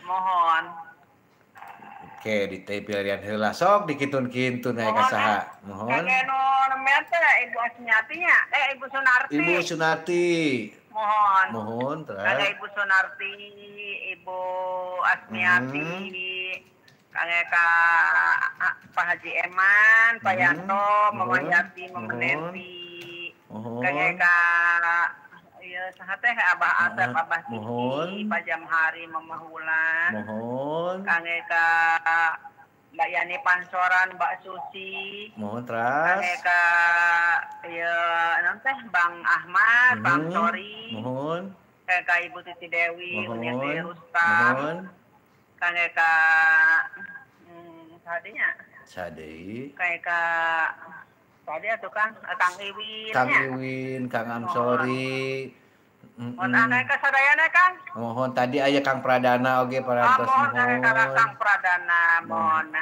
Mohon. Oke, di teh pilihan heula sok dikitun-kitun aya ka saha. Mohon. Kage nu nemeh teh Ibu Asmiati nya. Ibu Sunarti. Ibu Sunarti. Mohon. Mohon, Kage Ibu Sunarti, Ibu Asmiati, kage ka Pak Haji Eman, Pak Yanto, Mama Yati, Mama Nenti. Kage ka ieu saha teh Abah Asep, Abah Titi, Pak Jamhari, Mama Hulan. Mohon. Kage ka Mbak Yani Pancoran, Mbak Susi. Mohon teras. Kage ka ieu naon teh Bang Ahmad, Bang Sori. Mohon. Kage ka Ibu Titi Dewi, Unyati Mohon. Rustam. Kage ka sadinya. Sadeui. Kage ka tadi atuh Kang Iwin. Kang Iwin, Kang Amsori. Mohon kage ka sadayana Kang. Mohon tadi aya Kang Pradana oge parantos mohon. Kage ka Kang Pradana, mohon.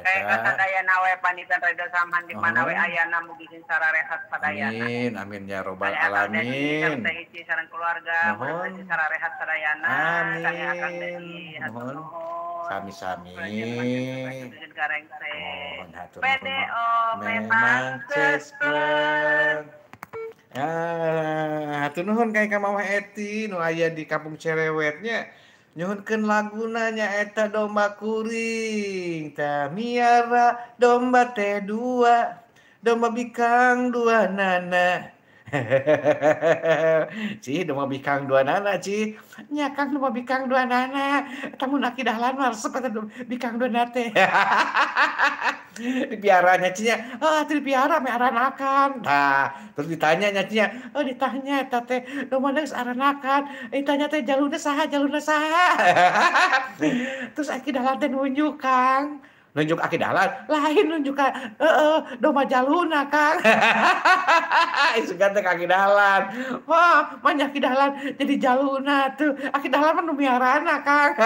Kage ka sadayana we panitan Radio Samhan di mana we ayana mugi sararehat sadayana. Amin, amin ya robbal alamin. Teh hiji sareng keluarga, mohon sararehat sadayana. Amin. Kage Akang Dewi, mohon. Sami-sami. Mohon hatur PDO memang cespen. Hatur nuhun kayak ka Mama Eti nu aya di Kampung Cerewetnya. Nyuhunkeun laguna nyaeta domba kuring. Ta miara domba teh dua. Domba bikang dua nana. Ci domba bikang dua nana ci. Nya Kang domba bikang dua nana. Tamun aki dahlan mah resep eta bikang dua nana teh. Dipiaranya cinya, teu dipiara me aranakan. Nah, terus ditanya nya cinya, ditanya eta teh domba geus aranakan. Ditanya teh jalurna saha? Terus aki dahlan teh nunjuk Kang. Nunjuk aki dahlan, lain nunjuk ka domba jaluna Kang. Isugan teh aki dahlan. Wah, mah aki dahlan jadi jaluna tuh. Aki dahlan mah nu miarana Kang.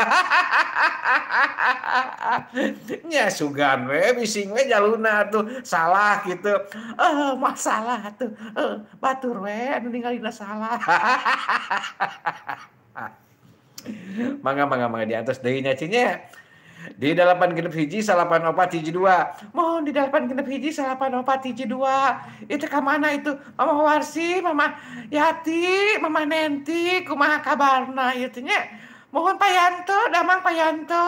Nya sugan we bising we jaluna tuh salah gitu. Masalah tuh. Batur we anu ningalina salah. Mangga di atas deui nya cinya. Di 8 salapan 4 mohon di 8 salapan 4 itu ka mana itu Mama Warsi, Mama Yati, Mama Nenti, kumaha kabarna ieu teh nya. Mohon Pak Yanto, damang Pak Yanto.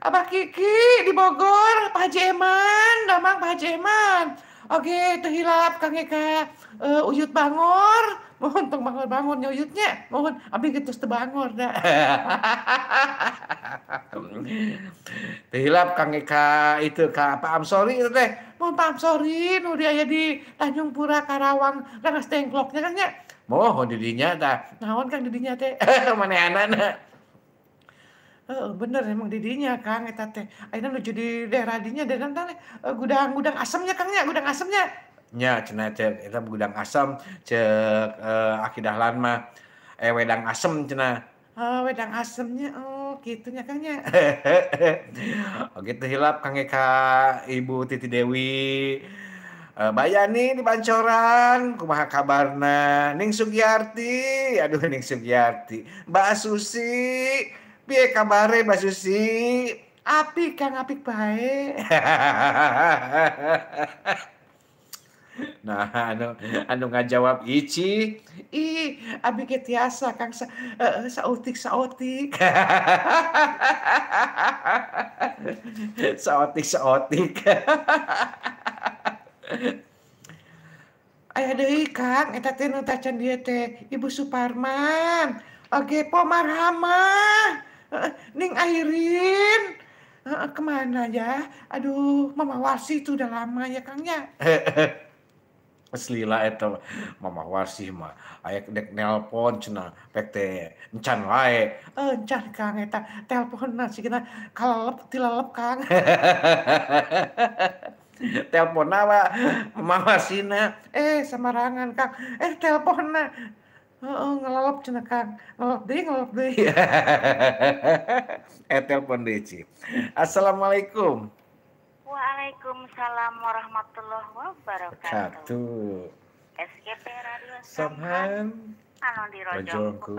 Abah Kiki di Bogor, Pak Haji Eman, damang Pak Haji Eman. Oke, teu hilap Kang Eka Uyut Bangor. Mohon tong bangun nyuyutnya. Mohon abdi geus teu bangor da. Teu hilap Kang Eka itu ka Pak Amsori itu teh. Mohon Pak Amsori nu aya di Tanjung Pura Karawang Rangas Tengkloknya Kang nya. Mohon di dinya tah. Naon Kang di dinya teh? Manehanana. Bener emang di dinya Kang eta teh. Ayeuna nuju di daerah dinya dan gudang asemnya Kang nya, gudang asemnya. Nya cenah cek eta gudang asam cek aki dahlan mah wedang asem cenah. Wedang asemnya kitu nya Kang nya. Oge teu hilap Kang Eka Ibu Titi Dewi. Bayani di Pancoran, kumaha kabarna? Ning Sugiyarti, aduh Ning Sugiyarti. Mbak Susi, piye kabare Mbak Susi? Apik Kang, apik bae. Nah, anu ngajawab Ici, abi ge tiasa Kang saotik. Saotik. Aya deui Kang, eta teh nu tacan dieu teh Ibu Suparman. Oge Po Marhamah. Ning Airin. Kemana ya? Aduh, Mama Warsi itu udah lama ya Kang ya. Selila eta Mama Warsi mah aya dek nelpon cenah pek teh encan wae. Encan Kang eta telponna sigina kalelep tilalep Kang. Telponna wa Mama Warsina samarangan Kang. Telponna ngelalep cenah Kang. Ngelalep deui. Telepon deui Ci. Assalamualaikum. Waalaikumsalam warahmatullahi wabarakatuh. SGP Radio Samhan anu di Rojongku